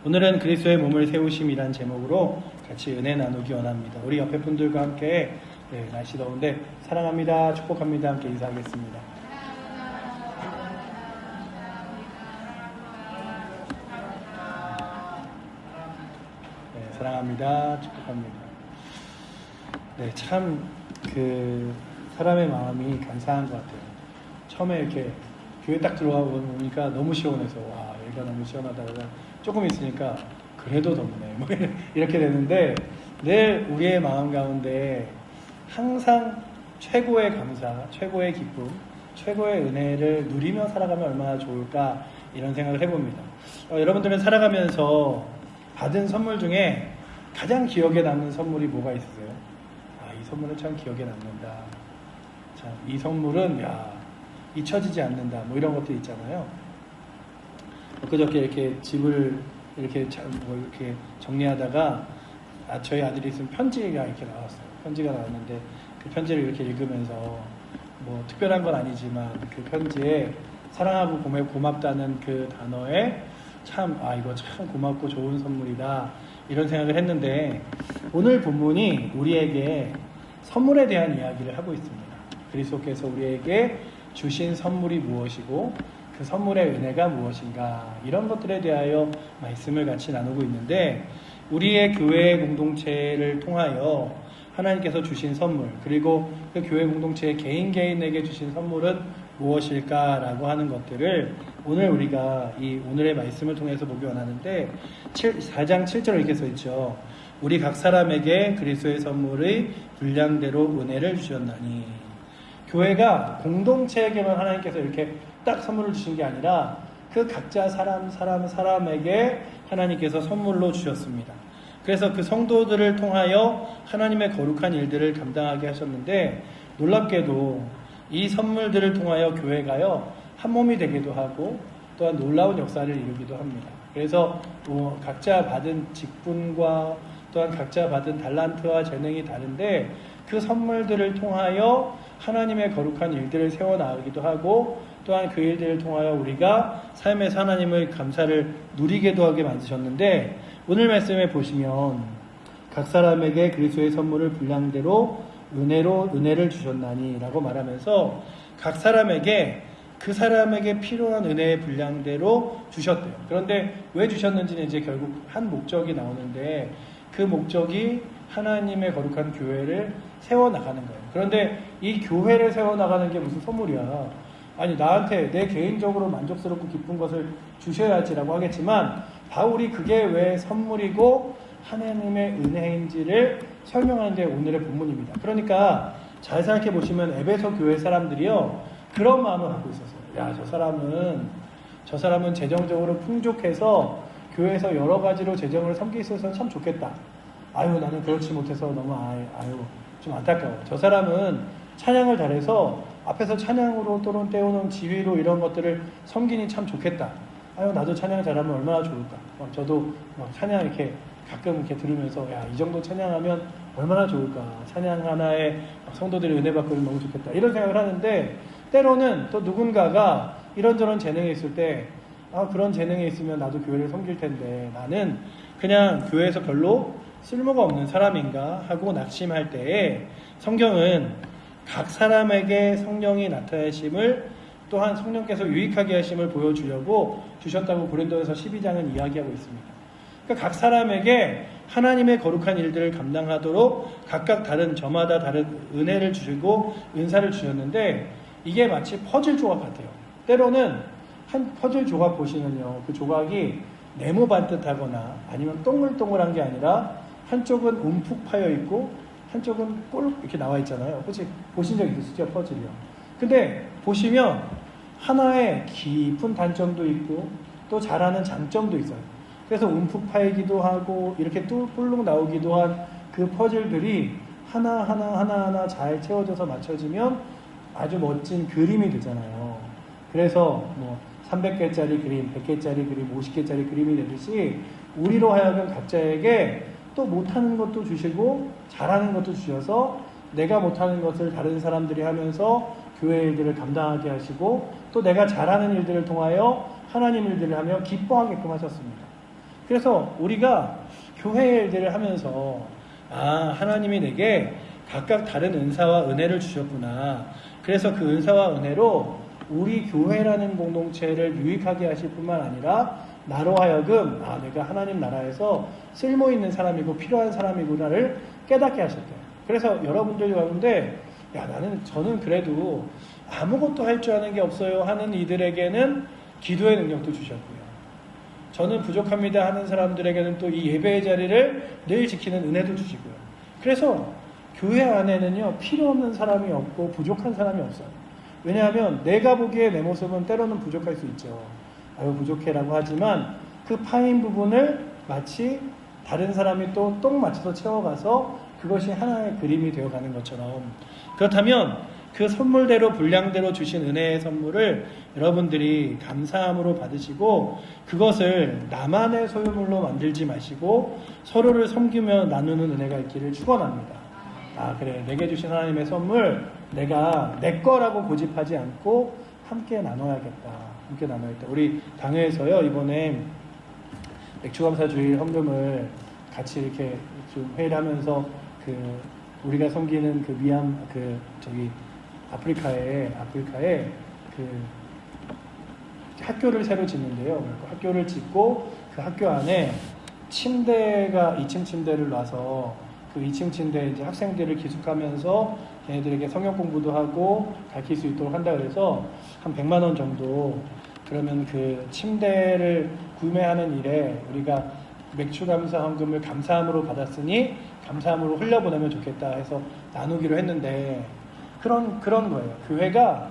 오늘은 그리스도의 몸을 세우심이란 제목으로 같이 은혜 나누기 원합니다. 우리 옆에 분들과 함께 날씨 더운데 사랑합니다, 축복합니다 함께 인사하겠습니다. 사랑합니다, 축복합니다. 참 사람의 마음이 간사한 것 같아요. 처음에 이렇게 교회 딱 들어와 보니까 너무 시원해서 와, 여기가 너무 시원하다가 조금 있으니까 그래도 덥네 뭐 이렇게 되는데, 늘 우리의 마음 가운데 항상 최고의 감사, 최고의 기쁨, 최고의 은혜를 누리며 살아가면 얼마나 좋을까, 이런 생각을 해봅니다. 여러분들은 살아가면서 받은 선물 중에 가장 기억에 남는 선물이 뭐가 있으세요? 이 선물은 참 기억에 남는다. 참, 이 선물은 잊혀지지 않는다. 뭐 이런 것들 있잖아요. 그저께 이렇게 집을 이렇게 정리하다가 저희 아들이 쓴 편지가 이렇게 나왔어요. 편지가 나왔는데 그 편지를 이렇게 읽으면서 뭐 특별한 건 아니지만 그 편지에 사랑하고 고맙다는 그 단어에 이거 참 고맙고 좋은 선물이다, 이런 생각을 했는데, 오늘 본문이 우리에게 선물에 대한 이야기를 하고 있습니다. 그리스도께서 우리에게 주신 선물이 무엇이고 그 선물의 은혜가 무엇인가, 이런 것들에 대하여 말씀을 같이 나누고 있는데, 우리의 교회 공동체를 통하여 하나님께서 주신 선물, 그리고 그 교회 공동체의 개인에게 주신 선물은 무엇일까라고 하는 것들을 오늘 우리가 이 오늘의 말씀을 통해서 보기 원하는데, 4장 7절에 이렇게 써있죠. 우리 각 사람에게 그리스도의 선물의 분량대로 은혜를 주셨나니. 교회가 공동체에게만 하나님께서 이렇게 딱 선물을 주신 게 아니라 그 각자 사람에게 하나님께서 선물로 주셨습니다. 그래서 그 성도들을 통하여 하나님의 거룩한 일들을 감당하게 하셨는데, 놀랍게도 이 선물들을 통하여 교회가요 한 몸이 되기도 하고 또한 놀라운 역사를 이루기도 합니다. 그래서 각자 받은 직분과 또한 각자 받은 달란트와 재능이 다른데, 그 선물들을 통하여 하나님의 거룩한 일들을 세워나가기도 하고, 또한 그 일들을 통하여 우리가 삶에서 하나님의 감사를 누리게도 하게 만드셨는데, 오늘 말씀에 보시면 각 사람에게 그리스도의 선물을 분량대로 은혜를 주셨나니 라고 말하면서 각 사람에게 그 사람에게 필요한 은혜의 분량대로 주셨대요. 그런데 왜 주셨는지는 이제 결국 한 목적이 나오는데, 그 목적이 하나님의 거룩한 교회를 세워나가는 거예요. 그런데 이 교회를 세워나가는 게 무슨 선물이야? 아니, 나한테 내 개인적으로 만족스럽고 기쁜 것을 주셔야지라고 하겠지만, 바울이 그게 왜 선물이고 하나님의 은혜인지를 설명하는 게 오늘의 본문입니다. 그러니까 잘 생각해 보시면 에베소 교회 사람들이요 그런 마음을 갖고 있었어요. 저 사람은 재정적으로 풍족해서 교회에서 여러 가지로 재정을 섬길 수 있어서 참 좋겠다. 나는 그렇지 못해서 너무 좀 안타까워. 저 사람은 찬양을 잘해서 앞에서 찬양으로 또는 때우는 지휘로 이런 것들을 섬기니 참 좋겠다. 나도 찬양 잘하면 얼마나 좋을까. 저도 찬양 이렇게 가끔 이렇게 들으면서 이 정도 찬양하면 얼마나 좋을까. 찬양 하나에 성도들이 은혜 받고 너무 좋겠다. 이런 생각을 하는데, 때로는 또 누군가가 이런저런 재능이 있을 때 그런 재능이 있으면 나도 교회를 섬길 텐데 나는 그냥 교회에서 별로 쓸모가 없는 사람인가 하고 낙심할 때에, 성경은 각 사람에게 성령이 나타내심을, 또한 성령께서 유익하게 하심을 보여주려고 주셨다고 고린도전서 12장은 이야기하고 있습니다. 그러니까 각 사람에게 하나님의 거룩한 일들을 감당하도록 각각 저마다 다른 은혜를 주시고 은사를 주셨는데, 이게 마치 퍼즐 조각 같아요. 때로는 한 퍼즐 조각 보시면요, 그 조각이 네모 반듯하거나 아니면 동글동글한 게 아니라 한쪽은 움푹 파여 있고 한쪽은 꼴 이렇게 나와 있잖아요. 혹시 보신 적 있으시죠? 퍼즐이요. 근데 보시면 하나의 깊은 단점도 있고 또 잘하는 장점도 있어요. 그래서 움푹 파이기도 하고 이렇게 뿔룩 나오기도 한 그 퍼즐들이 하나하나 잘 채워져서 맞춰지면 아주 멋진 그림이 되잖아요. 그래서 300개짜리 그림, 100개짜리 그림, 50개짜리 그림이 되듯이 우리로 하여금 각자에게 또 못하는 것도 주시고 잘하는 것도 주셔서 내가 못하는 것을 다른 사람들이 하면서 교회 일들을 감당하게 하시고, 또 내가 잘하는 일들을 통하여 하나님 일들을 하며 기뻐하게끔 하셨습니다. 그래서 우리가 교회 일들을 하면서 하나님이 내게 각각 다른 은사와 은혜를 주셨구나. 그래서 그 은사와 은혜로 우리 교회라는 공동체를 유익하게 하실 뿐만 아니라 나로 하여금 내가 하나님 나라에서 쓸모있는 사람이고 필요한 사람이구나를 깨닫게 하셨대요. 그래서 여러분들 가운데 저는 그래도 아무것도 할 줄 아는 게 없어요 하는 이들에게는 기도의 능력도 주셨고요. 저는 부족합니다 하는 사람들에게는 또 이 예배의 자리를 늘 지키는 은혜도 주시고요. 그래서 교회 안에는요, 필요 없는 사람이 없고 부족한 사람이 없어요. 왜냐하면 내가 보기에 내 모습은 때로는 부족할 수 있죠. 부족해라고 하지만 그 파인 부분을 마치 다른 사람이 또 똥 맞춰서 채워가서 그것이 하나의 그림이 되어가는 것처럼, 그렇다면 그 선물대로 분량대로 주신 은혜의 선물을 여러분들이 감사함으로 받으시고 그것을 나만의 소유물로 만들지 마시고 서로를 섬기며 나누는 은혜가 있기를 축원합니다. 그래, 내게 주신 하나님의 선물 내가 내 거라고 고집하지 않고 함께 나눠야겠다. 우리 당회에서요, 이번에 맥주감사주일 헌금을 같이 이렇게 좀 회의를 하면서 우리가 섬기는 아프리카에 학교를 새로 짓는데요. 학교를 짓고 그 학교 안에 침대가 2층 침대를 놔서 그 2층 침대에 이제 학생들을 기숙하면서 걔네들에게 성경 공부도 하고 가르칠 수 있도록 한다 그래서 한 100만 원 정도, 그러면 그 침대를 구매하는 일에 우리가 맥주감사 헌금을 감사함으로 받았으니 감사함으로 흘려보내면 좋겠다 해서 나누기로 했는데, 그런 거예요. 교회가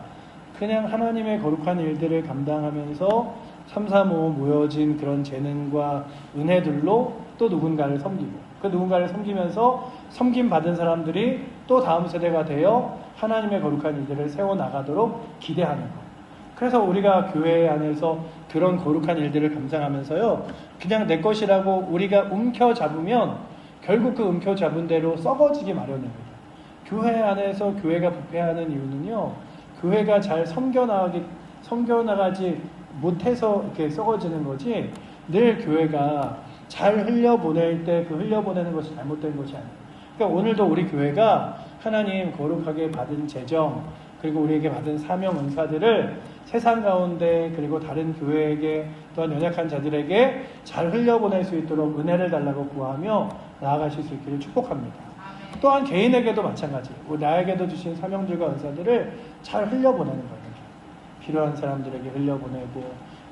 그냥 하나님의 거룩한 일들을 감당하면서 3, 4, 5 모여진 그런 재능과 은혜들로 또 누군가를 섬기고, 그 누군가를 섬기면서 섬김 받은 사람들이 또 다음 세대가 되어 하나님의 거룩한 일들을 세워나가도록 기대하는 것. 그래서 우리가 교회 안에서 그런 거룩한 일들을 감상하면서요, 그냥 내 것이라고 우리가 움켜잡으면 결국 그 움켜잡은 대로 썩어지기 마련입니다. 교회 안에서 교회가 부패하는 이유는요, 교회가 잘 섬겨나가지 못해서 이렇게 썩어지는 거지, 늘 교회가 잘 흘려보낼 때 그 흘려보내는 것이 잘못된 것이 아니에요. 그러니까 오늘도 우리 교회가 하나님 거룩하게 받은 재정, 그리고 우리에게 받은 사명 은사들을 세상 가운데 그리고 다른 교회에게 또한 연약한 자들에게 잘 흘려보낼 수 있도록 은혜를 달라고 구하며 나아가실 수 있기를 축복합니다. 또한 개인에게도 마찬가지예요. 나에게도 주신 사명들과 은사들을 잘 흘려보내는 거예요. 필요한 사람들에게 흘려보내고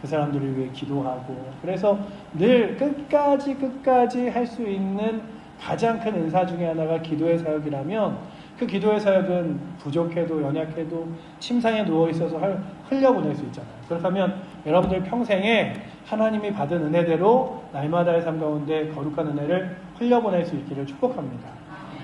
그 사람들을 위해 기도하고, 그래서 늘 끝까지 할 수 있는 가장 큰 은사 중에 하나가 기도의 사역이라면, 그 기도의 사역은 부족해도 연약해도 침상에 누워있어서 흘려보낼 수 있잖아요. 그렇다면 여러분들 평생에 하나님이 받은 은혜대로 날마다의 삶 가운데 거룩한 은혜를 흘려보낼 수 있기를 축복합니다.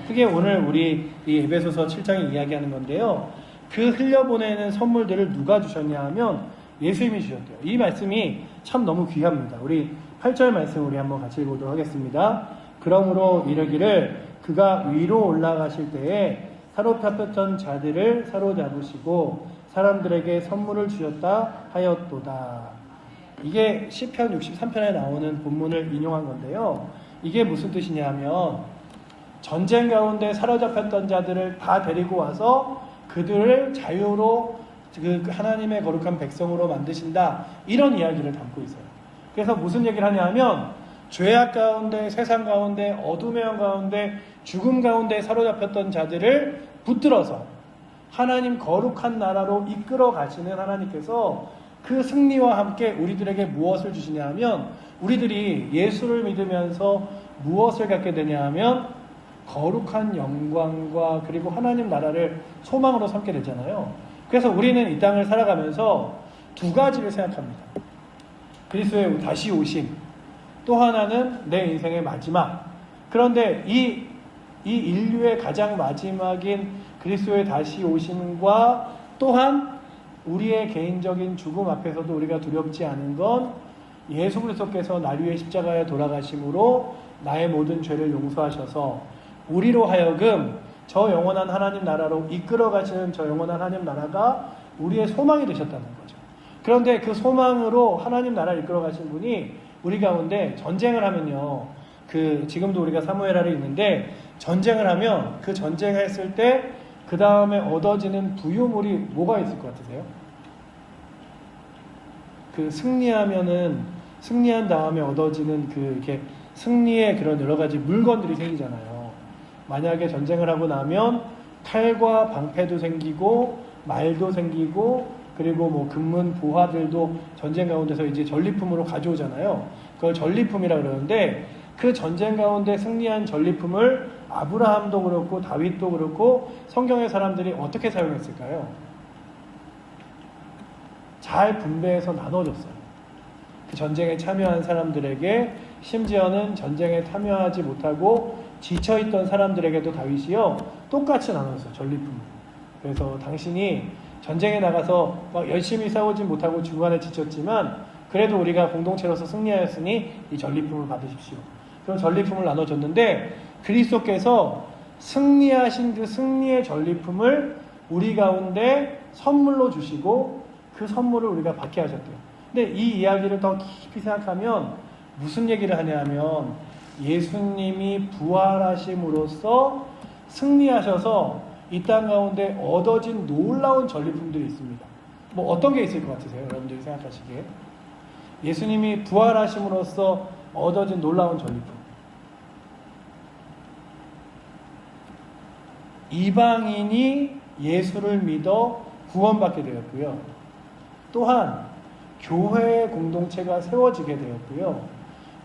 그게 오늘 우리 이 에베소서 7장이 이야기하는 건데요, 그 흘려보내는 선물들을 누가 주셨냐 하면 예수님이 주셨대요. 이 말씀이 참 너무 귀합니다. 우리 8절 말씀 우리 한번 같이 읽어보도록 하겠습니다. 그러므로 이르기를 그가 위로 올라가실 때에 사로잡혔던 자들을 사로잡으시고 사람들에게 선물을 주셨다 하였도다. 이게 시편 63편에 나오는 본문을 인용한 건데요, 이게 무슨 뜻이냐 하면 전쟁 가운데 사로잡혔던 자들을 다 데리고 와서 그들을 자유로 그 하나님의 거룩한 백성으로 만드신다, 이런 이야기를 담고 있어요. 그래서 무슨 얘기를 하냐 하면 죄악 가운데, 세상 가운데, 어둠의 영 가운데, 죽음 가운데 사로잡혔던 자들을 붙들어서 하나님 거룩한 나라로 이끌어 가시는 하나님께서 그 승리와 함께 우리들에게 무엇을 주시냐 하면, 우리들이 예수를 믿으면서 무엇을 갖게 되냐 하면 거룩한 영광과 그리고 하나님 나라를 소망으로 삼게 되잖아요. 그래서 우리는 이 땅을 살아가면서 두 가지를 생각합니다. 그리스도의 다시 오심, 또 하나는 내 인생의 마지막. 그런데 이 인류의 가장 마지막인 그리스도의 다시 오심과 또한 우리의 개인적인 죽음 앞에서도 우리가 두렵지 않은 건 예수 그리스도께서 날 위해 십자가에 돌아가심으로 나의 모든 죄를 용서하셔서 우리로 하여금 저 영원한 하나님 나라로 이끌어 가시는 저 영원한 하나님 나라가 우리의 소망이 되셨다는 거죠. 그런데 그 소망으로 하나님 나라를 이끌어 가신 분이 우리 가운데 전쟁을 하면요, 지금도 우리가 사무엘하에 있는데 전쟁을 하면 그 전쟁을 했을 때 그 다음에 얻어지는 부유물이 뭐가 있을 것 같으세요? 승리한 다음에 얻어지는 이렇게 승리의 그런 여러 가지 물건들이 생기잖아요. 만약에 전쟁을 하고 나면 칼과 방패도 생기고 말도 생기고, 그리고 뭐 금문 보화들도 전쟁 가운데서 이제 전리품으로 가져오잖아요. 그걸 전리품이라 그러는데, 그 전쟁 가운데 승리한 전리품을 아브라함도 그렇고 다윗도 그렇고 성경의 사람들이 어떻게 사용했을까요? 잘 분배해서 나눠줬어요. 그 전쟁에 참여한 사람들에게, 심지어는 전쟁에 참여하지 못하고 지쳐있던 사람들에게도 다윗이요, 똑같이 나눴어요, 전리품을. 그래서 당신이 전쟁에 나가서 막 열심히 싸우지 못하고 중간에 지쳤지만 그래도 우리가 공동체로서 승리하였으니 이 전리품을 받으십시오. 그런 전리품을 나눠줬는데, 그리스도께서 승리하신 그 승리의 전리품을 우리 가운데 선물로 주시고 그 선물을 우리가 받게 하셨대요. 근데 이 이야기를 더 깊이 생각하면 무슨 얘기를 하냐면, 예수님이 부활하심으로써 승리하셔서 이 땅 가운데 얻어진 놀라운 전리품들이 있습니다. 뭐 어떤 게 있을 것 같으세요? 여러분들이 생각하시기에. 예수님이 부활하심으로써 얻어진 놀라운 전리품. 이방인이 예수를 믿어 구원받게 되었고요. 또한 교회의 공동체가 세워지게 되었고요.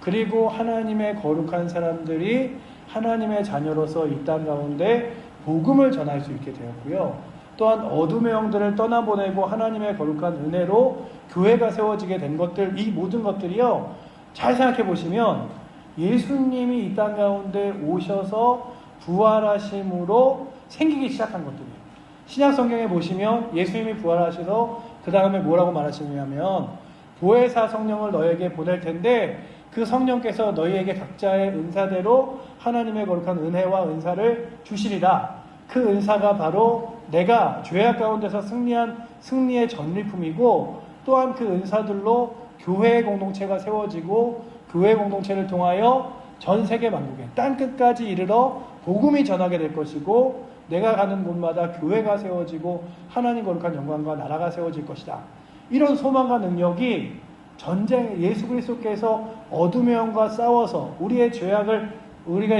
그리고 하나님의 거룩한 사람들이 하나님의 자녀로서 이 땅 가운데 복음을 전할 수 있게 되었고요. 또한 어둠의 영들을 떠나보내고 하나님의 거룩한 은혜로 교회가 세워지게 된 것들, 이 모든 것들이요, 잘 생각해 보시면 예수님이 이 땅 가운데 오셔서 부활하심으로 생기기 시작한 것들이에요. 신약 성경에 보시면 예수님이 부활하셔서 그 다음에 뭐라고 말하시냐면, 보혜사 성령을 너에게 보낼 텐데 그 성령께서 너희에게 각자의 은사대로 하나님의 거룩한 은혜와 은사를 주시리라. 그 은사가 바로 내가 죄악 가운데서 승리한 승리의 전리품이고, 또한 그 은사들로 교회의 공동체가 세워지고 교회 공동체를 통하여 전 세계 만국에 땅끝까지 이르러 복음이 전하게 될 것이고, 내가 가는 곳마다 교회가 세워지고 하나님 거룩한 영광과 나라가 세워질 것이다. 이런 소망과 능력이 예수 그리스도께서 어둠의 영과 싸워서 우리가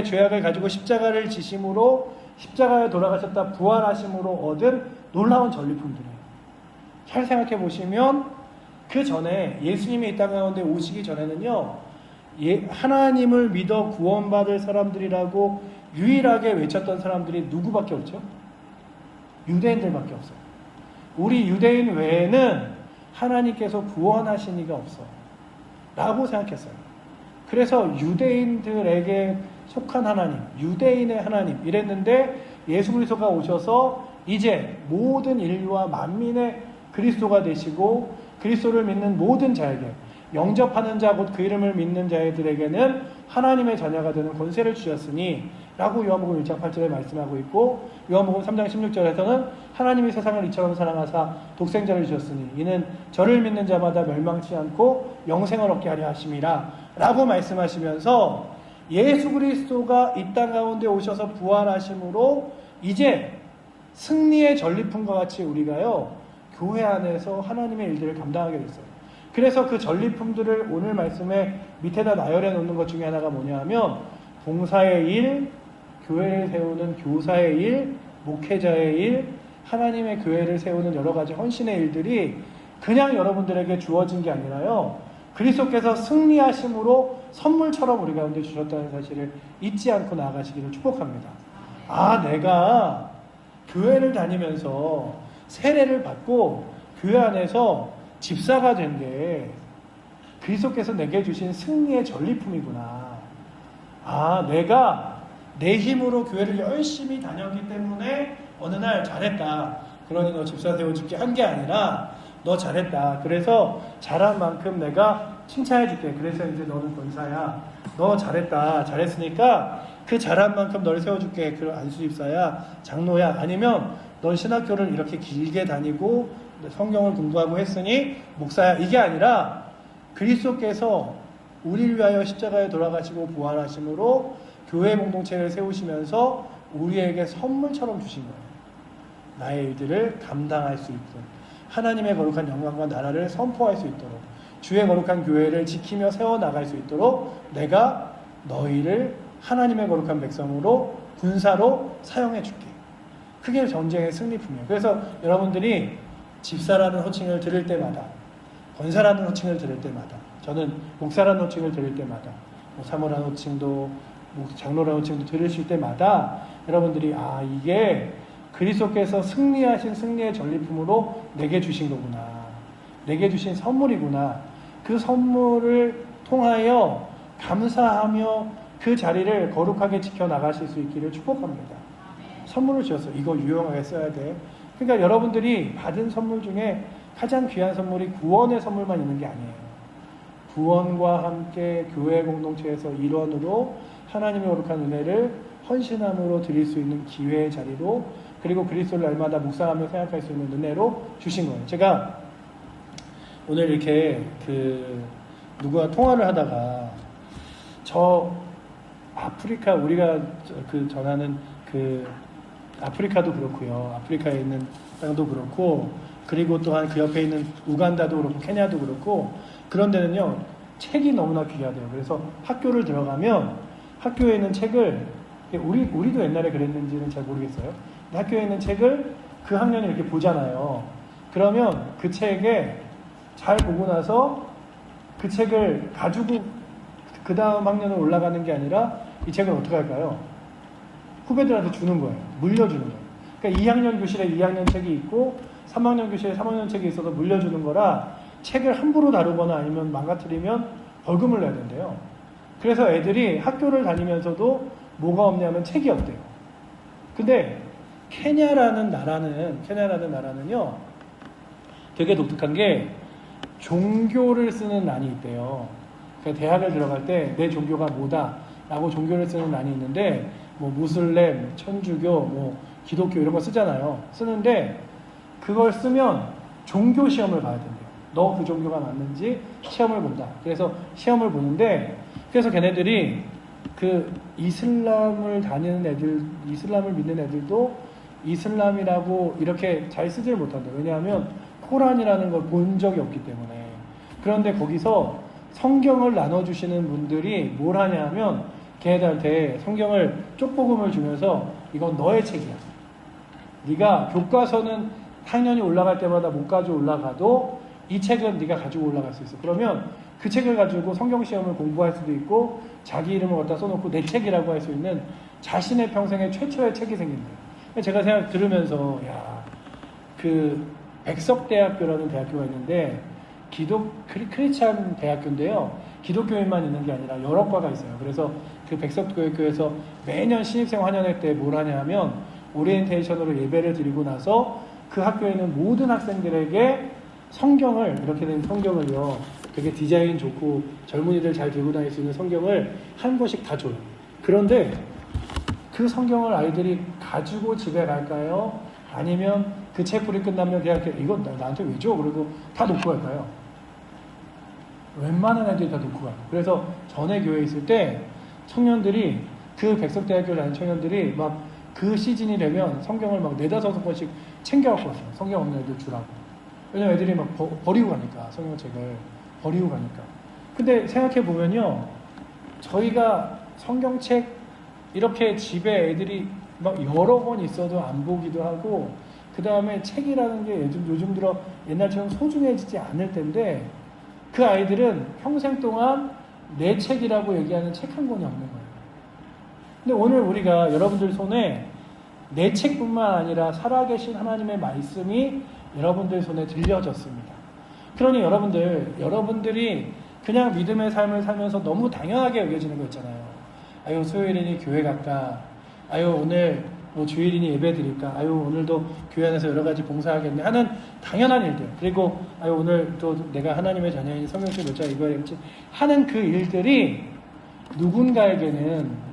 죄악을 가지고 십자가를 지심으로, 십자가에 돌아가셨다 부활하심으로 얻은 놀라운 전리품들이에요. 잘 생각해 보시면 그 전에 예수님이 이 땅 가운데 오시기 전에는요, 하나님을 믿어 구원받을 사람들이라고 유일하게 외쳤던 사람들이 누구밖에 없죠? 유대인들밖에 없어요. 우리 유대인 외에는 하나님께서 구원하신 이가 없어 라고 생각했어요. 그래서 유대인들에게 속한 하나님, 유대인의 하나님 이랬는데, 예수 그리스도가 오셔서 이제 모든 인류와 만민의 그리스도가 되시고, 그리스도를 믿는 모든 자에게, 영접하는 자 곧 그 이름을 믿는 자들에게는 하나님의 자녀가 되는 권세를 주셨으니 라고 요한복음 1장 8절에 말씀하고 있고, 요한복음 3장 16절에서는 하나님이 세상을 이처럼 사랑하사 독생자를 주셨으니 이는 저를 믿는 자마다 멸망치 않고 영생을 얻게 하려 하심이라 라고 말씀하시면서, 예수 그리스도가 이 땅 가운데 오셔서 부활하심으로 이제 승리의 전리품과 같이 우리가요, 교회 안에서 하나님의 일들을 감당하게 됐어요. 그래서 그 전리품들을 오늘 말씀에 밑에다 나열해 놓는 것 중에 하나가 뭐냐 하면, 봉사의 일, 교회를 세우는 교사의 일, 목회자의 일, 하나님의 교회를 세우는 여러 가지 헌신의 일들이 그냥 여러분들에게 주어진 게 아니라요, 그리스도께서 승리하심으로 선물처럼 우리 가운데 주셨다는 사실을 잊지 않고 나아가시기를 축복합니다. 내가 교회를 다니면서 세례를 받고 교회 안에서 집사가 된 게 그리스도께서 내게 주신 승리의 전리품이구나. 내가 내 힘으로 교회를 열심히 다녔기 때문에 어느 날 잘했다, 그러니 너 집사 세워줄게 한 게 아니라, 너 잘했다, 그래서 잘한 만큼 내가 칭찬해줄게, 그래서 이제 너는 권사야, 너 잘했으니까 그 잘한 만큼 너를 세워줄게, 그 안수집사야, 장로야, 아니면 넌 신학교를 이렇게 길게 다니고 성경을 공부하고 했으니 목사야, 이게 아니라 그리스도께서 우리를 위하여 십자가에 돌아가시고 부활하심으로 교회 공동체를 세우시면서 우리에게 선물처럼 주신 거예요. 나의 일들을 감당할 수 있도록, 하나님의 거룩한 영광과 나라를 선포할 수 있도록, 주의 거룩한 교회를 지키며 세워나갈 수 있도록 내가 너희를 하나님의 거룩한 백성으로 군사로 사용해 줄게. 그게 전쟁의 승리품이에요. 그래서 여러분들이 집사라는 호칭을 들을 때마다, 권사라는 호칭을 들을 때마다, 저는 목사라는 호칭을 들을 때마다, 사모라는 호칭도, 장로라는 호칭도 들으실 때마다 여러분들이 이게 그리스도께서 승리하신 승리의 전리품으로 내게 주신 거구나, 내게 주신 선물이구나, 그 선물을 통하여 감사하며 그 자리를 거룩하게 지켜나가실 수 있기를 축복합니다. 선물을 주셨어. 이거 유용하게 써야 돼. 그러니까 여러분들이 받은 선물 중에 가장 귀한 선물이 구원의 선물만 있는 게 아니에요. 구원과 함께 교회 공동체에서 일원으로 하나님의 거룩한 은혜를 헌신함으로 드릴 수 있는 기회의 자리로, 그리고 그리스도를 날마다 묵상하며 생각할 수 있는 은혜로 주신 거예요. 제가 오늘 이렇게 누구와 통화를 하다가 아프리카, 우리가 전하는 아프리카도 그렇고요. 아프리카에 있는 땅도 그렇고, 그리고 또한 그 옆에 있는 우간다도 그렇고, 케냐도 그렇고, 그런 데는요, 책이 너무나 귀하대요. 그래서 학교를 들어가면 학교에 있는 책을, 우리도 옛날에 그랬는지는 잘 모르겠어요. 학교에 있는 책을 그 학년이 이렇게 보잖아요. 그러면 그 책에 잘 보고 나서 그 책을 가지고 그 다음 학년으로 올라가는 게 아니라 이 책을 어떻게 할까요? 후배들한테 주는 거예요. 물려주는 거예요. 그러니까 2학년 교실에 2학년 책이 있고 3학년 교실에 3학년 책이 있어서 물려주는 거라, 책을 함부로 다루거나 아니면 망가뜨리면 벌금을 내야 된대요. 그래서 애들이 학교를 다니면서도 뭐가 없냐면 책이 없대요. 근데 케냐라는 나라는요, 되게 독특한 게 종교를 쓰는 난이 있대요. 그러니까 대학을 들어갈 때 내 종교가 뭐다 라고 종교를 쓰는 난이 있는데, 뭐 무슬림, 천주교, 뭐 기독교 이런 거 쓰잖아요. 쓰는데 그걸 쓰면 종교 시험을 봐야 된대요. 너 그 종교가 맞는지 시험을 본다. 그래서 시험을 보는데, 그래서 걔네들이 그 이슬람을 믿는 애들도 이슬람이라고 이렇게 잘 쓰지를 못한대요. 왜냐하면 코란이라는 걸 본 적이 없기 때문에. 그런데 거기서 성경을 나눠주시는 분들이 뭘 하냐 하면 걔네들한테 성경을 쪽복음을 주면서 이건 너의 책이야. 네가 교과서는 학년이 올라갈 때마다 못 가지고 올라가도 이 책은 네가 가지고 올라갈 수 있어. 그러면 그 책을 가지고 성경시험을 공부할 수도 있고, 자기 이름을 갖다 써놓고 내 책이라고 할 수 있는 자신의 평생의 최초의 책이 생긴대요. 제가 들으면서, 그 백석대학교라는 대학교가 있는데, 크리스찬 대학교인데요, 기독교인만 있는 게 아니라 여러 과가 있어요. 그래서 그 백석대학교에서 매년 신입생 환영회 때 뭘 하냐 하면 오리엔테이션으로 예배를 드리고 나서 그 학교에 있는 모든 학생들에게 성경을, 이렇게 된 성경을요, 되게 디자인 좋고 젊은이들 잘 들고 다닐 수 있는 성경을 한 권씩 다 줘요. 그런데 그 성경을 아이들이 가지고 집에 갈까요? 아니면 그 책풀이 끝나면 그냥 이건 나한테 왜 줘? 그리고 다 놓고 갈까요? 웬만한 애들이 다 놓고 가요. 그래서 전에 교회에 있을 때 청년들이, 그 백석대학교 다니는 청년들이 막 그 시즌이 되면 성경을 막 4-5권씩 챙겨갖고 왔어요. 성경 없는 애들 주라고. 왜냐면 애들이 막 버리고 가니까, 성경책을 버리고 가니까. 근데 생각해보면요, 저희가 성경책 이렇게 집에 애들이 막 여러 권 있어도 안 보기도 하고, 그 다음에 책이라는 게 요즘 들어 옛날처럼 소중해지지 않을 텐데, 그 아이들은 평생 동안 내 책이라고 얘기하는 책 한 권이 없는 거예요. 근데 오늘 우리가 여러분들 손에 내 책뿐만 아니라 살아계신 하나님의 말씀이 여러분들 손에 들려졌습니다. 그러니 여러분들이 그냥 믿음의 삶을 살면서 너무 당연하게 여겨지는 거 있잖아요. 아유, 수요일이니 교회 갈까? 아유, 오늘 뭐 주일이니 예배 드릴까? 아유, 오늘도 교회 안에서 여러 가지 봉사하겠네 하는 당연한 일들. 그리고 아유, 오늘 또 내가 하나님의 자녀인 성경책 몇 장 읽어야겠지 하는 그 일들이 누군가에게는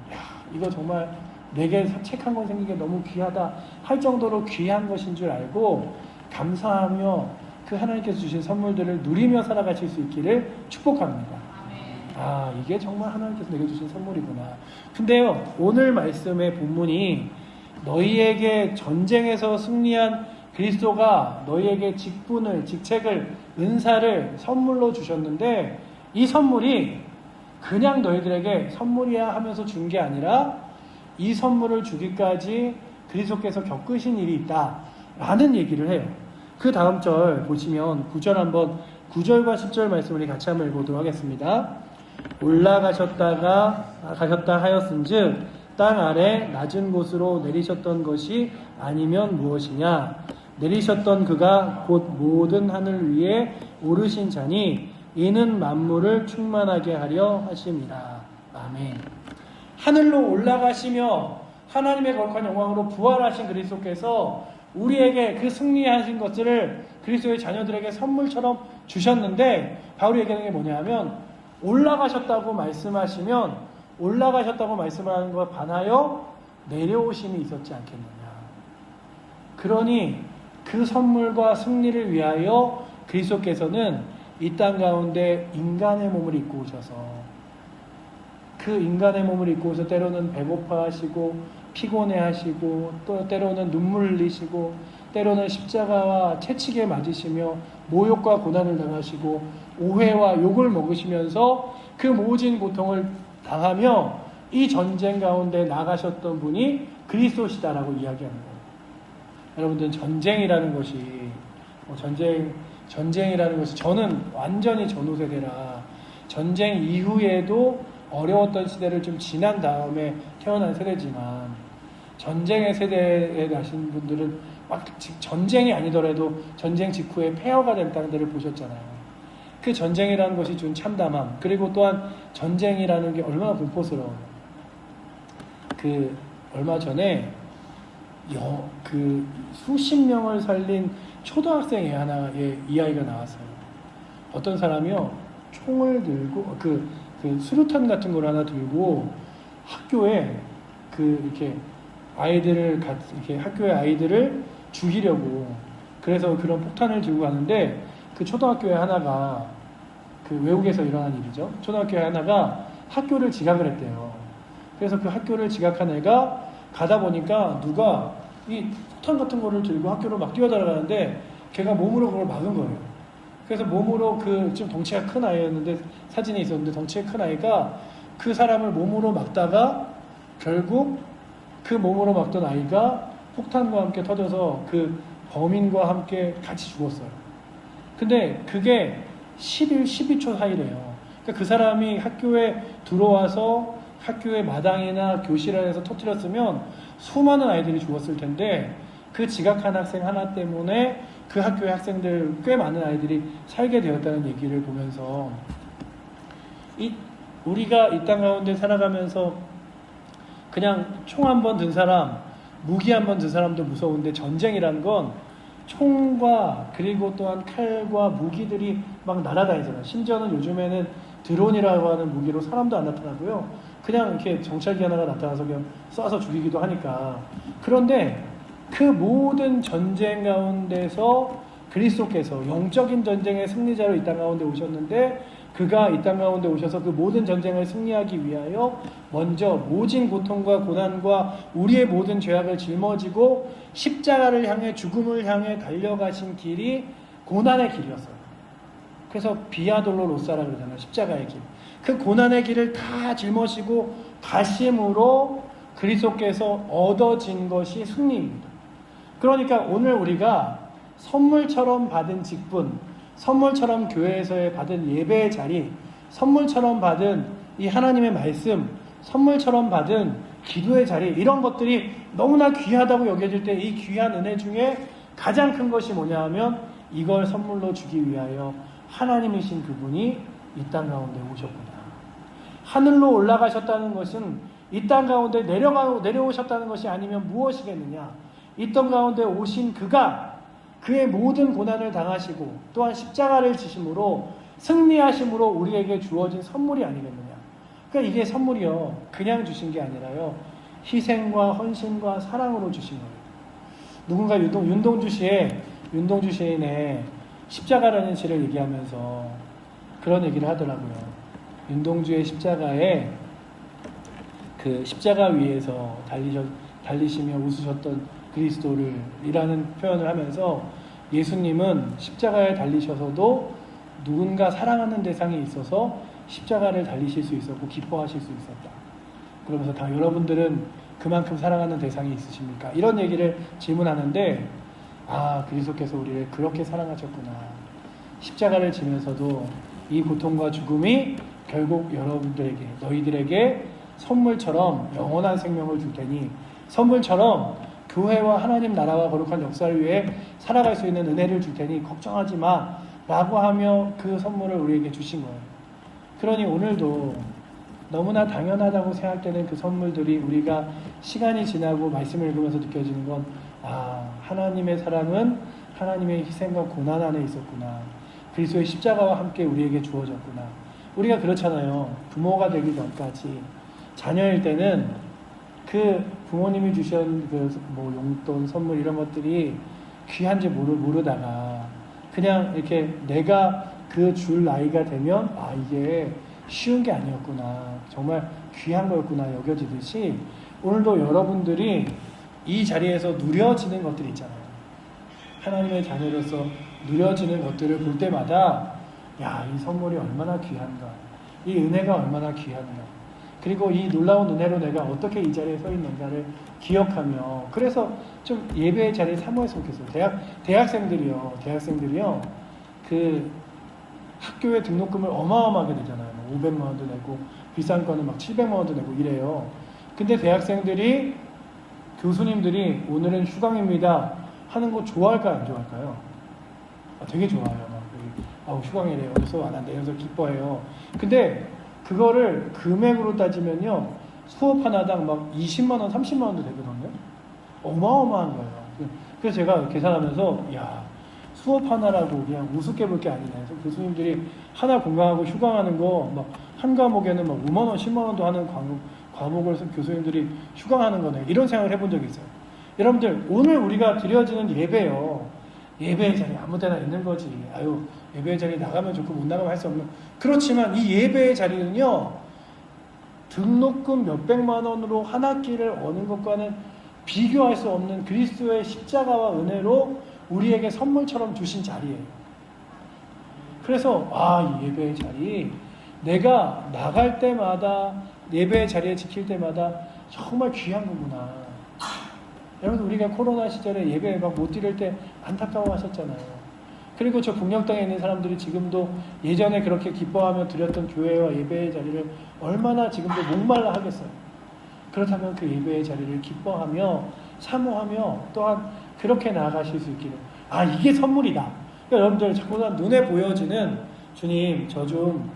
이거 정말 내게 책 한 권 생기게 너무 귀하다 할 정도로 귀한 것인 줄 알고 감사하며 그 하나님께서 주신 선물들을 누리며 살아가실 수 있기를 축복합니다. 아, 이게 정말 하나님께서 내게 주신 선물이구나. 근데요, 오늘 말씀의 본문이 너희에게 전쟁에서 승리한 그리스도가 너희에게 직분을, 직책을, 은사를 선물로 주셨는데, 이 선물이 그냥 너희들에게 선물이야 하면서 준 게 아니라 이 선물을 주기까지 그리스도께서 겪으신 일이 있다 라는 얘기를 해요. 그 다음 절 보시면 9절 한번, 9절과 10절 말씀을 같이 한번 읽어보도록 하겠습니다. 올라가셨다 하였은즉 땅 아래 낮은 곳으로 내리셨던 것이 아니면 무엇이냐? 내리셨던 그가 곧 모든 하늘 위에 오르신 자니 이는 만물을 충만하게 하려 하심이라. 아멘. 하늘로 올라가시며 하나님의 거룩한 영광으로 부활하신 그리스도께서 우리에게 그 승리하신 것들을 그리스도의 자녀들에게 선물처럼 주셨는데, 바울이 얘기하는 게 뭐냐 하면, 올라가셨다고 말씀하시면 올라가셨다고 말씀하는 것에 반하여 내려오심이 있었지 않겠느냐. 그러니 그 선물과 승리를 위하여 그리스도께서는 이 땅 가운데 인간의 몸을 입고 오셔서, 그 인간의 몸을 입고 오셔서 때로는 배고파하시고 피곤해하시고 또 때로는 눈물 흘리시고 때로는 십자가와 채찍에 맞으시며 모욕과 고난을 당하시고 오해와 욕을 먹으시면서 그 모진 고통을 당하며 이 전쟁 가운데 나가셨던 분이 그리스도시다라고 이야기하는 거예요. 여러분들, 전쟁이라는 것이 전쟁이라는 것이, 저는 완전히 전후 세대라 전쟁 이후에도 어려웠던 시대를 좀 지난 다음에 태어난 세대지만, 전쟁의 세대에 나신 분들은 막 전쟁이 아니더라도 전쟁 직후에 폐허가 된 땅들을 보셨잖아요. 그 전쟁이라는 것이 준 참담함, 그리고 또한 전쟁이라는 게 얼마나 공포스러워요. 얼마 전에 수십 명을 살린 초등학생 이 아이가 나왔어요. 어떤 사람이요, 총을 들고 수류탄 같은 걸 하나 들고 학교에 이렇게 학교의 아이들을 죽이려고, 그래서 그런 폭탄을 들고 가는데, 그 초등학교에 하나가, 외국에서 일어난 일이죠. 초등학교에 하나가 학교를 지각을 했대요. 그래서 그 학교를 지각한 애가 가다 보니까 누가 이 폭탄 같은 거를 들고 학교로 막 뛰어들어가는데 걔가 몸으로 그걸 막은 거예요. 그래서 몸으로, 좀 덩치가 큰 아이였는데, 사진이 있었는데 덩치가 큰 아이가 그 사람을 몸으로 막다가 결국 그 몸으로 막던 아이가 폭탄과 함께 터져서 그 범인과 함께 같이 죽었어요. 근데 그게 11, 12초 사이래요. 그러니까 그 사람이 학교에 들어와서 학교의 마당이나 교실 안에서 터뜨렸으면 수많은 아이들이 죽었을 텐데, 그 지각한 학생 하나 때문에 그 학교의 학생들 꽤 많은 아이들이 살게 되었다는 얘기를 보면서, 우리가 이 땅 가운데 살아가면서 그냥 총 한 번 든 사람, 무기 한 번 든 사람도 무서운데, 전쟁이라는 건 총과 그리고 또한 칼과 무기들이 막 날아다니잖아요. 심지어는 요즘에는 드론이라고 하는 무기로 사람도 안 나타나고요, 그냥 이렇게 정찰기 하나가 나타나서 그냥 쏴서 죽이기도 하니까. 그런데 그 모든 전쟁 가운데서 그리스도께서 영적인 전쟁의 승리자로 이 땅 가운데 오셨는데, 그가 이 땅 가운데 오셔서 그 모든 전쟁을 승리하기 위하여 먼저 모진 고통과 고난과 우리의 모든 죄악을 짊어지고 십자가를 향해, 죽음을 향해 달려가신 길이 고난의 길이었어요. 그래서 비아 돌로로사라 그러잖아요. 십자가의 길. 그 고난의 길을 다 짊어지고 가심으로 그리스도께서 얻어진 것이 승리입니다. 그러니까 오늘 우리가 선물처럼 받은 직분, 선물처럼 교회에서의 받은 예배의 자리, 선물처럼 받은 이 하나님의 말씀, 선물처럼 받은 기도의 자리, 이런 것들이 너무나 귀하다고 여겨질 때 이 귀한 은혜 중에 가장 큰 것이 뭐냐 하면, 이걸 선물로 주기 위하여 하나님이신 그분이 이 땅 가운데 오셨구나. 하늘로 올라가셨다는 것은 이 땅 가운데 내려오셨다는 것이 아니면 무엇이겠느냐. 이 땅 가운데 오신 그가 그의 모든 고난을 당하시고 또한 십자가를 지심으로 승리하심으로 우리에게 주어진 선물이 아니겠느냐. 그러니까 이게 선물이요, 그냥 주신 게 아니라요, 희생과 헌신과 사랑으로 주신 거예요. 누군가 윤동주 시인의 십자가라는 시를 얘기하면서 그런 얘기를 하더라고요. 윤동주의 십자가에 그 십자가 위에서 달리시며 웃으셨던 그리스도를 이라는 표현을 하면서 예수님은 십자가에 달리셔서도 누군가 사랑하는 대상이 있어서 십자가를 달리실 수 있었고 기뻐하실 수 있었다. 그러면서 다 여러분들은 그만큼 사랑하는 대상이 있으십니까? 이런 얘기를 질문하는데 그리스도께서 우리를 그렇게 사랑하셨구나. 십자가를 지면서도 이 고통과 죽음이 결국 여러분들에게 너희들에게 선물처럼 영원한 생명을 줄 테니 선물처럼 교회와 하나님 나라와 거룩한 역사를 위해 살아갈 수 있는 은혜를 줄 테니 걱정하지 마 라고 하며 그 선물을 우리에게 주신 거예요. 그러니 오늘도 너무나 당연하다고 생각되는 그 선물들이 우리가 시간이 지나고 말씀을 읽으면서 느껴지는 건 하나님의 사랑은 하나님의 희생과 고난 안에 있었구나. 그리스도의 십자가와 함께 우리에게 주어졌구나. 우리가 그렇잖아요. 부모가 되기 전까지 자녀일 때는 그 부모님이 주신 뭐 용돈, 선물 이런 것들이 귀한지 모르다가 그냥 이렇게 내가 그 줄 나이가 되면 이게 쉬운 게 아니었구나. 정말 귀한 거였구나 여겨지듯이 오늘도 여러분들이 이 자리에서 누려지는 것들이 있잖아요. 하나님의 자녀로서 누려지는 것들을 볼 때마다 이 선물이 얼마나 귀한가. 이 은혜가 얼마나 귀한가. 그리고 이 놀라운 은혜로 내가 어떻게 이 자리에 서 있는가를 기억하며 그래서 좀 예배의 자리에 사모했으면 좋겠어요. 대학생들이요. 그 학교에 등록금을 어마어마하게 내잖아요. 500만 원도 내고 비싼 거는 막 700만 원도 내고 이래요. 근데 대학생들이 교수님들이 오늘은 휴강입니다 하는 거 좋아할까요? 안 좋아할까요? 되게 좋아해요. 휴강이래요. 그래서 안 한대. 그래서 기뻐해요. 근데 그거를 금액으로 따지면요. 수업 하나당 막 20만 원, 30만 원도 되거든요. 어마어마한 거예요. 그래서 제가 계산하면서 수업 하나라고 그냥 우습게 볼 게 아니네. 그래서 교수님들이 하나 공강하고 휴강하는 거 막 한 과목에는 막 5만 원, 10만 원도 하는 과목을 교수님들이 휴강하는 거네. 이런 생각을 해본 적이 있어요. 여러분들 오늘 우리가 드려지는 예배요. 예배의 자리 아무 데나 있는 거지. 예배의 자리에 나가면 좋고 못 나가면 할 수 없는. 그렇지만 이 예배의 자리는요. 등록금 몇백만 원으로 한 학기를 어는 것과는 비교할 수 없는 그리스도의 십자가와 은혜로 우리에게 선물처럼 주신 자리예요. 그래서 이 예배의 자리 내가 나갈 때마다 예배의 자리에 지킬 때마다 정말 귀한 거구나. 여러분 우리가 코로나 시절에 예배 막 못 드릴 때 안타까워 하셨잖아요. 그리고 저 북녘땅에 있는 사람들이 지금도 예전에 그렇게 기뻐하며 드렸던 교회와 예배의 자리를 얼마나 지금도 목말라 하겠어요. 그렇다면 그 예배의 자리를 기뻐하며 사모하며 또한 그렇게 나아가실 수 있기를. 이게 선물이다. 그러니까 여러분들 자꾸 눈에 보여지는 주님 저 좀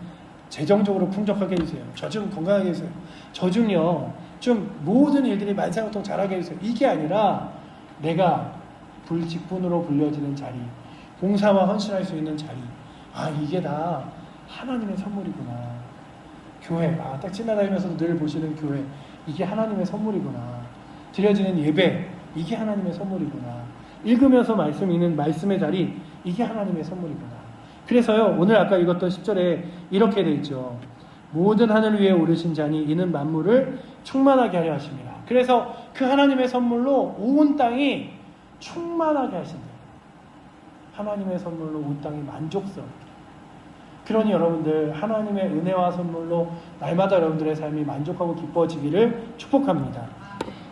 재정적으로 풍족하게 해주세요. 저 좀 건강하게 해주세요. 저 좀요. 좀 모든 일들이 만사형통 잘하게 해주세요. 이게 아니라 내가 직분으로 불려지는 자리, 봉사와 헌신할 수 있는 자리. 이게 다 하나님의 선물이구나. 교회, 딱 지나다니면서도 늘 보시는 교회, 이게 하나님의 선물이구나. 드려지는 예배, 이게 하나님의 선물이구나. 읽으면서 말씀 읽는 말씀의 자리, 이게 하나님의 선물이구나. 그래서요, 오늘 아까 읽었던 10절에 이렇게 돼 있죠. 모든 하늘 위에 오르신 자니 이는 만물을 충만하게 하려 하십니다. 그래서 그 하나님의 선물로 온 땅이 충만하게 하신다. 하나님의 선물로 온 땅이 만족스러워. 그러니 여러분들 하나님의 은혜와 선물로 날마다 여러분들의 삶이 만족하고 기뻐지기를 축복합니다.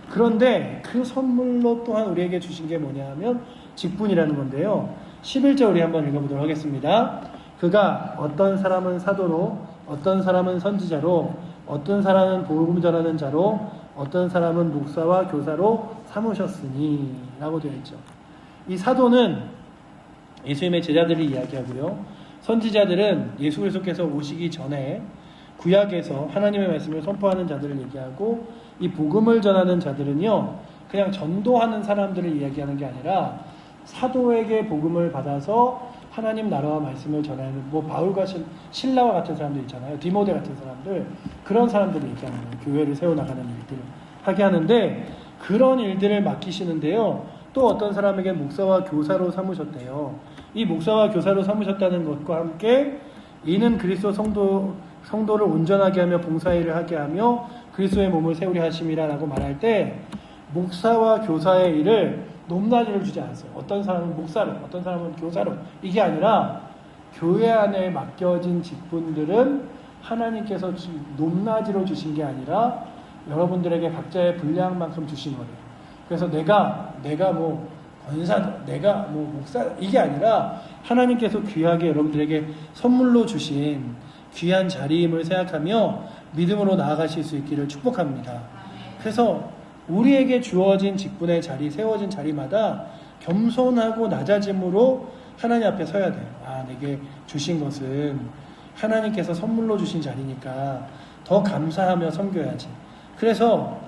그런데 그 선물로 또한 우리에게 주신 게 뭐냐 하면 직분이라는 건데요. 11절 우리 한번 읽어보도록 하겠습니다. 그가 어떤 사람은 사도로, 어떤 사람은 선지자로, 어떤 사람은 복음 전하는 자로, 어떤 사람은 목사와 교사로 삼으셨으니 라고 되어 있죠. 이 사도는 예수님의 제자들을 이야기하고요. 선지자들은 예수 그리스도께서 오시기 전에 구약에서 하나님의 말씀을 선포하는 자들을 얘기하고, 이 복음을 전하는 자들은요 그냥 전도하는 사람들을 이야기하는 게 아니라 사도에게 복음을 받아서 하나님 나라와 말씀을 전하는 바울과 실라와 같은 사람들 있잖아요. 디모데 같은 사람들, 그런 사람들을 얘기하는 거예요. 교회를 세워나가는 일들을 하게 하는데 그런 일들을 맡기시는데요. 또 어떤 사람에게 목사와 교사로 삼으셨대요. 이 목사와 교사로 삼으셨다는 것과 함께 이는 그리스도 성도 성도를 온전하게 하며 봉사일을 하게 하며 그리스도의 몸을 세우려 하심이라라고 말할 때 목사와 교사의 일을 높낮이를 주지 않았어요. 어떤 사람은 목사로, 어떤 사람은 교사로, 이게 아니라 교회 안에 맡겨진 직분들은 하나님께서 높낮이로 주신 게 아니라 여러분들에게 각자의 분량만큼 주신 거예요. 그래서 내가 뭐 권사도, 내가 뭐 목사, 이게 아니라 하나님께서 귀하게 여러분들에게 선물로 주신 귀한 자리임을 생각하며 믿음으로 나아가실 수 있기를 축복합니다. 그래서 우리에게 주어진 직분의 자리, 세워진 자리마다 겸손하고 낮아짐으로 하나님 앞에 서야 돼요. 아, 내게 주신 것은 하나님께서 선물로 주신 자리니까 더 감사하며 섬겨야지. 그래서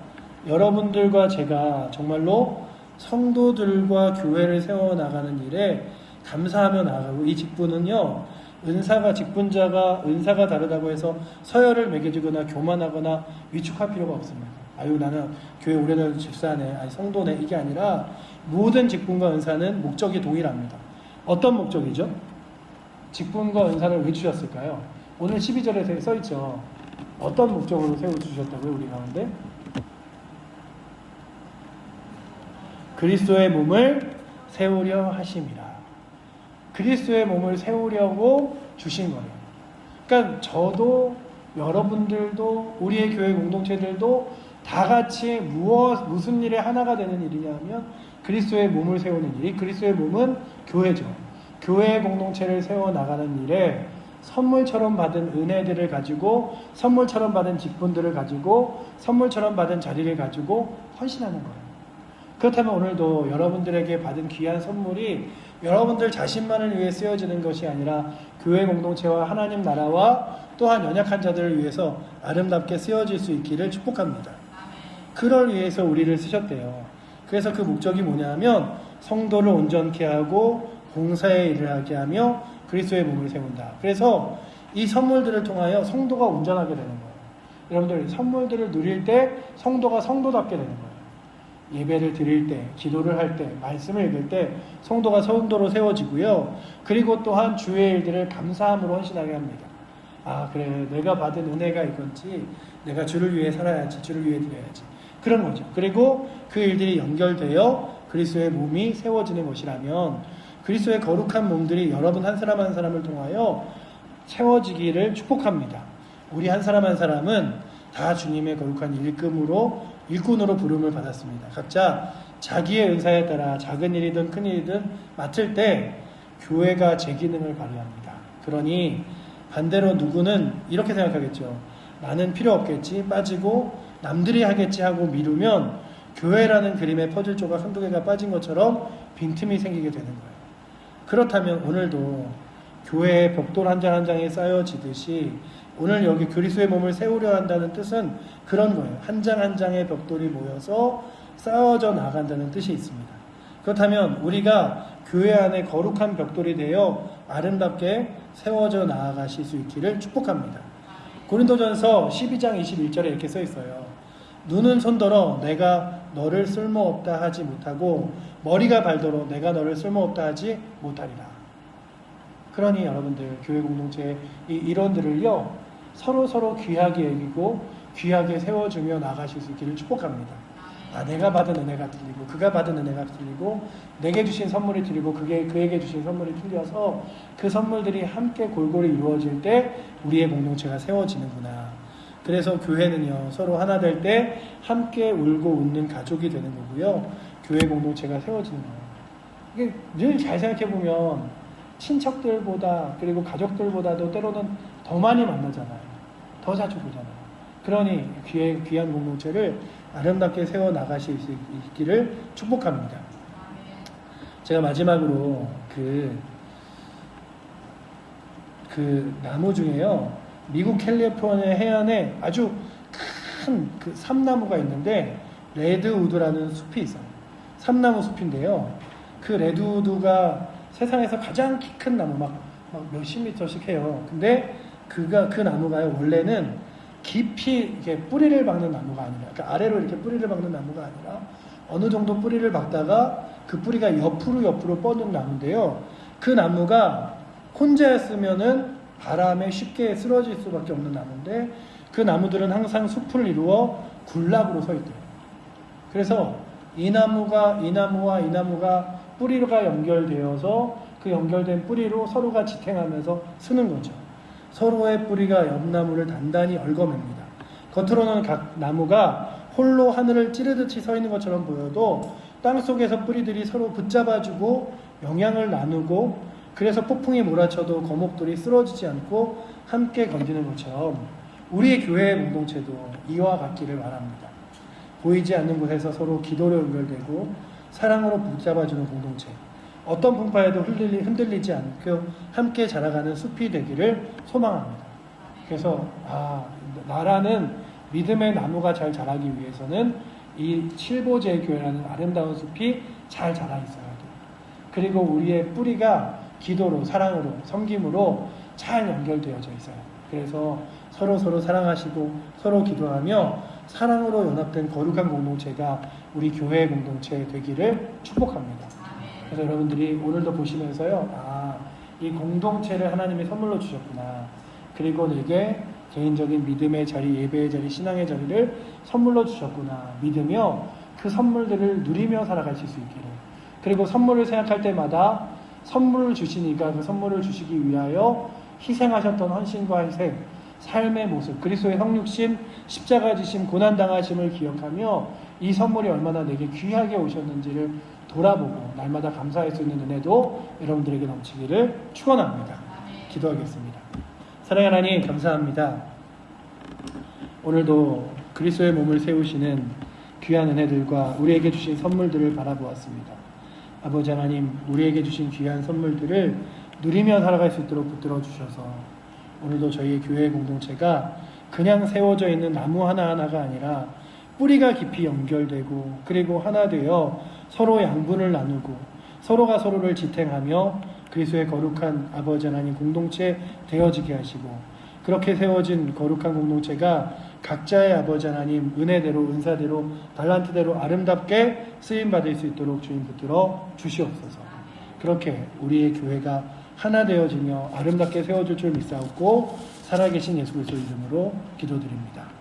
여러분들과 제가 정말로 성도들과 교회를 세워나가는 일에 감사하며 나아가고, 이 직분은요, 은사가 다르다고 해서 서열을 매겨주거나 교만하거나 위축할 필요가 없습니다. 아유, 나는 교회 오래된 집사네, 아니 성도네, 이게 아니라 모든 직분과 은사는 목적이 동일합니다. 어떤 목적이죠? 직분과 은사를 왜 주셨을까요? 오늘 12절에 써있죠. 어떤 목적으로 세워주셨다고요, 우리 가운데? 그리스도의 몸을 세우려 하심이라. 그리스도의 몸을 세우려고 주신 거예요. 그러니까 저도 여러분들도 우리의 교회 공동체들도 다 같이 무슨 일에 하나가 되는 일이냐면 그리스도의 몸을 세우는 일이, 그리스도의 몸은 교회죠. 교회의 공동체를 세워나가는 일에 선물처럼 받은 은혜들을 가지고, 선물처럼 받은 직분들을 가지고, 선물처럼 받은 자리를 가지고 헌신하는 거예요. 그렇다면 오늘도 여러분들에게 받은 귀한 선물이 여러분들 자신만을 위해 쓰여지는 것이 아니라 교회 공동체와 하나님 나라와 또한 연약한 자들을 위해서 아름답게 쓰여질 수 있기를 축복합니다. 그럴 위해서 우리를 쓰셨대요. 그래서 그 목적이 뭐냐면 성도를 온전케 하고 봉사의 일을 하게 하며 그리스도의 몸을 세운다. 그래서 이 선물들을 통하여 성도가 온전하게 되는 거예요. 여러분들 선물들을 누릴 때 성도가 성도답게 되는 거예요. 예배를 드릴 때, 기도를 할 때, 말씀을 읽을 때 성도가 성도로 세워지고요. 그리고 또한 주의 일들을 감사함으로 헌신하게 합니다. 아, 그래, 내가 받은 은혜가 이건지, 내가 주를 위해 살아야지, 주를 위해 드려야지, 그런 거죠. 그리고 그 일들이 연결되어 그리스도의 몸이 세워지는 것이라면 그리스도의 거룩한 몸들이 여러분 한 사람 한 사람을 통하여 세워지기를 축복합니다. 우리 한 사람 한 사람은 다 주님의 거룩한 일꾼으로 부름을 받았습니다. 각자 자기의 은사에 따라 작은 일이든 큰 일이든 맡을 때 교회가 제 기능을 발휘합니다. 그러니 반대로 누구는 이렇게 생각하겠죠. 나는 필요 없겠지, 빠지고 남들이 하겠지 하고 미루면 교회라는 그림의 퍼즐 조각 한두 개가 빠진 것처럼 빈틈이 생기게 되는 거예요. 그렇다면 오늘도 교회의 벽돌 한 장 한 장이 쌓여지듯이 오늘 여기 그리스도의 몸을 세우려 한다는 뜻은 그런 거예요. 한 장 한 장의 벽돌이 모여서 쌓아져 나간다는 뜻이 있습니다. 그렇다면 우리가 교회 안에 거룩한 벽돌이 되어 아름답게 세워져 나아가실 수 있기를 축복합니다. 고린도전서 12장 21절에 이렇게 써 있어요. 눈은 손더러 내가 너를 쓸모없다 하지 못하고 머리가 발더러 내가 너를 쓸모없다 하지 못하리라. 그러니 여러분들 교회 공동체의 이 일원들을요 서로 귀하게 여기고 귀하게 세워주며 나가실 수 있기를 축복합니다. 아, 내가 받은 은혜가 틀리고 그가 받은 은혜가 틀리고 내게 주신 선물이 틀리고 그에게 주신 선물이 틀려서 그 선물들이 함께 골고루 이루어질 때 우리의 공동체가 세워지는구나. 그래서 교회는요 서로 하나 될 때 함께 울고 웃는 가족이 되는 거고요. 교회 공동체가 세워지는 거예요. 이게 늘 잘 생각해 보면 친척들보다 그리고 가족들보다도 때로는 더 많이 만나잖아요. 더 자주 보잖아요. 그러니 귀한 공동체를 아름답게 세워 나가실 수 있기를 축복합니다. 제가 마지막으로 그 나무 중에요. 미국 캘리포니아 해안에 아주 큰 그 삼나무가 있는데 레드우드라는 숲이 있어요. 삼나무 숲인데요. 그 레드우드가 세상에서 가장 키 큰 나무 막 몇십 미터씩 해요. 근데 그 나무가요 원래는 깊이 이렇게 뿌리를 박는 나무가 아니라, 그러니까 아래로 이렇게 뿌리를 박는 나무가 아니라 어느 정도 뿌리를 박다가 그 뿌리가 옆으로 뻗는 나무인데요. 그 나무가 혼자였으면은 바람에 쉽게 쓰러질 수밖에 없는 나무인데 그 나무들은 항상 숲을 이루어 군락으로 서 있대요. 그래서 이 나무와 이 나무가 뿌리가 연결되어서 그 연결된 뿌리로 서로가 지탱하면서 쓰는 거죠. 서로의 뿌리가 옆 나무를 단단히 얽어맵니다. 겉으로는 각 나무가 홀로 하늘을 찌르듯이 서 있는 것처럼 보여도 땅속에서 뿌리들이 서로 붙잡아주고 영향을 나누고 그래서 폭풍이 몰아쳐도 거목들이 쓰러지지 않고 함께 건지는 것처럼 우리의 교회의 공동체도 이와 같기를 바랍니다. 보이지 않는 곳에서 서로 기도로 연결되고 사랑으로 붙잡아주는 공동체, 어떤 풍파에도 흔들리지 않고 함께 자라가는 숲이 되기를 소망합니다. 그래서 나라는 믿음의 나무가 잘 자라기 위해서는 이 칠보제교회라는 아름다운 숲이 잘 자라 있어야 돼요. 그리고 우리의 뿌리가 기도로, 사랑으로, 섬김으로 잘 연결되어져 있어요. 그래서 서로 사랑하시고 서로 기도하며 사랑으로 연합된 거룩한 공동체가 우리 교회의 공동체 되기를 축복합니다. 그래서 여러분들이 오늘도 보시면서요, 이 공동체를 하나님이 선물로 주셨구나. 그리고 내게 개인적인 믿음의 자리, 예배의 자리, 신앙의 자리를 선물로 주셨구나 믿으며 그 선물들을 누리며 살아가실 수 있기를. 그리고 선물을 생각할 때마다 선물을 주시니까 그 선물을 주시기 위하여 희생하셨던 헌신과 희생, 삶의 모습, 그리스도의 성육신, 십자가 지심, 고난당하심을 기억하며 이 선물이 얼마나 내게 귀하게 오셨는지를 돌아보고 날마다 감사할 수 있는 은혜도 여러분들에게 넘치기를 축원합니다. 기도하겠습니다. 사랑하는 하나님, 감사합니다. 오늘도 그리스도의 몸을 세우시는 귀한 은혜들과 우리에게 주신 선물들을 바라보았습니다. 아버지 하나님, 우리에게 주신 귀한 선물들을 누리며 살아갈 수 있도록 붙들어 주셔서 오늘도 저희의 교회 공동체가 그냥 세워져 있는 나무 하나하나가 아니라 뿌리가 깊이 연결되고 그리고 하나 되어 서로 양분을 나누고 서로가 서로를 지탱하며 그리스도의 거룩한 아버지 하나님 공동체 되어지게 하시고 그렇게 세워진 거룩한 공동체가 각자의 아버지 하나님 은혜대로 은사대로 달란트대로 아름답게 쓰임받을 수 있도록 주님 붙들어 주시옵소서. 그렇게 우리의 교회가 하나 되어지며 아름답게 세워질 줄 믿사옵고 살아계신 예수 그리스도 이름으로 기도드립니다.